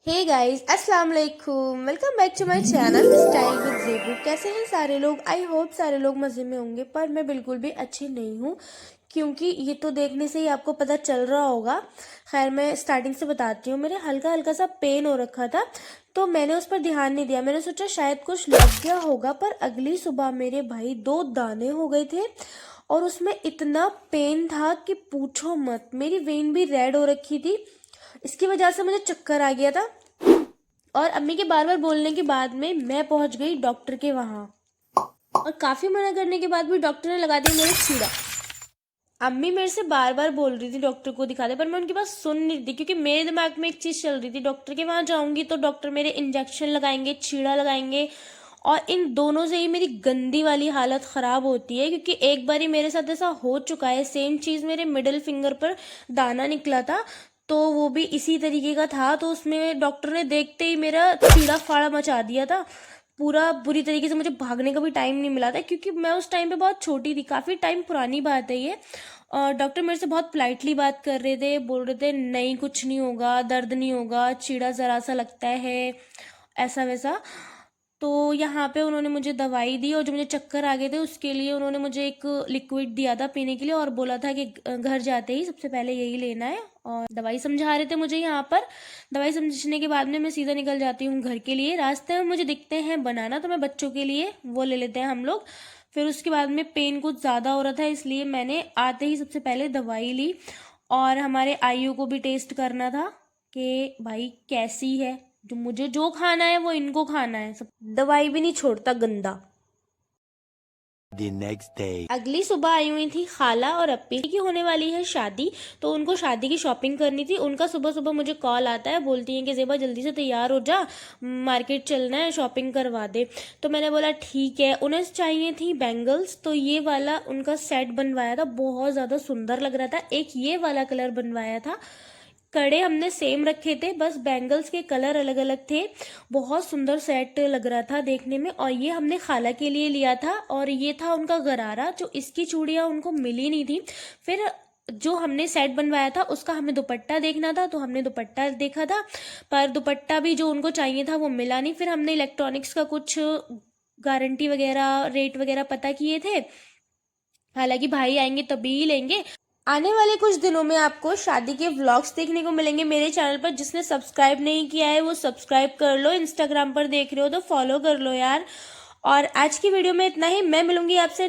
हे guys, अस्सलाम वालेकुम। Welcome back to my channel style with Zebu. कैसे हैं सारे लोग? आई होप सारे लोग मज़े में होंगे, पर मैं बिल्कुल भी अच्छी नहीं हूँ, क्योंकि ये तो देखने से ही आपको पता चल रहा होगा। खैर, मैं स्टार्टिंग से बताती हूँ। मेरे हल्का हल्का सा पेन हो रखा था, तो मैंने उस पर ध्यान नहीं दिया। मैंने सोचा शायद कुछ लग गया होगा, पर अगली सुबह मेरे भाई 2 दाने हो गए थे और उसमें इतना पेन था कि पूछो मत। मेरी वेन भी रेड हो रखी थी, इसकी वजह से मुझे चक्कर आ गया था। और अम्मी के बार बार बोलने के बाद में मैं पहुंच गई डॉक्टर के वहां, और काफी मना करने के बाद भी डॉक्टर ने लगा दिया मेरे चीरा। अम्मी मेरे से बार बार बोल रही थी डॉक्टर को दिखा दे, पर मैं उनकी बात सुन नहीं रही थी, क्योंकि मेरे दिमाग में एक चीज चल रही थी, डॉक्टर के वहां जाऊंगी तो डॉक्टर मेरे इंजेक्शन लगाएंगे, चीड़ा लगाएंगे, और इन दोनों से ही मेरी गंदी वाली हालत खराब होती है। क्योंकि एक बार ही मेरे साथ ऐसा हो चुका है, सेम चीज मेरे मिडिल फिंगर पर दाना निकला था, तो वो भी इसी तरीके का था। तो उसमें डॉक्टर ने देखते ही मेरा चीड़ा फाड़ा मचा दिया था पूरा। बुरी तरीके से मुझे भागने का भी टाइम नहीं मिला था, क्योंकि मैं उस टाइम पे बहुत छोटी थी। काफ़ी टाइम पुरानी बात है ये। और डॉक्टर मेरे से बहुत पोलाइटली बात कर रहे थे, बोल रहे थे नहीं कुछ नहीं होगा, दर्द नहीं होगा, चीड़ा ज़रा सा लगता है, ऐसा वैसा। तो यहाँ पे उन्होंने मुझे दवाई दी, और जो मुझे चक्कर आ गए थे उसके लिए उन्होंने मुझे एक लिक्विड दिया था पीने के लिए, और बोला था कि घर जाते ही सबसे पहले यही लेना है। और दवाई समझा रहे थे मुझे यहाँ पर। दवाई समझने के बाद में मैं सीधा निकल जाती हूँ घर के लिए। रास्ते में मुझे दिखते हैं बनाना, तो मैं बच्चों के लिए वो ले लेते हैं हम लोग। फिर उसके बाद में पेन कुछ ज़्यादा हो रहा था, इसलिए मैंने आते ही सबसे पहले दवाई ली। और हमारे आयु को भी टेस्ट करना था कि भाई कैसी है। जो मुझे जो खाना है वो इनको खाना है, सब दवाई भी नहीं छोड़ता गंदा। The next day. अगली सुबह आई हुई थी खाला और अप्पी की, होने वाली है शादी, तो उनको शादी की शॉपिंग करनी थी। उनका सुबह सुबह मुझे कॉल आता है, बोलती हैं कि ज़ेबा जल्दी से तैयार हो जा, मार्केट चलना है, शॉपिंग करवा दे। तो मैंने बोला ठीक है। उन्हें चाहिए थी बैंगल्स, तो ये वाला उनका सेट बनवाया था, बहुत ज़्यादा सुंदर लग रहा था। एक ये वाला कलर बनवाया था। कड़े हमने सेम रखे थे, बस बैंगल्स के कलर अलग अलग थे। बहुत सुंदर सेट लग रहा था देखने में। और ये हमने खाला के लिए लिया था, और ये था उनका गरारा। जो इसकी चूड़ियाँ उनको मिली नहीं थी। फिर जो हमने सेट बनवाया था उसका हमें दुपट्टा देखना था, तो हमने दुपट्टा देखा था, पर दुपट्टा भी जो उनको चाहिए था वो मिला नहीं। फिर हमने इलेक्ट्रॉनिक्स का कुछ गारंटी वगैरह, रेट वगैरह पता किए थे। हालांकि भाई आएंगे तभी ही लेंगे। आने वाले कुछ दिनों में आपको शादी के व्लॉग्स देखने को मिलेंगे मेरे चैनल पर। जिसने सब्सक्राइब नहीं किया है वो सब्सक्राइब कर लो। इंस्टाग्राम पर देख रहे हो तो फॉलो कर लो यार। और आज की वीडियो में इतना ही। मैं मिलूंगी आपसे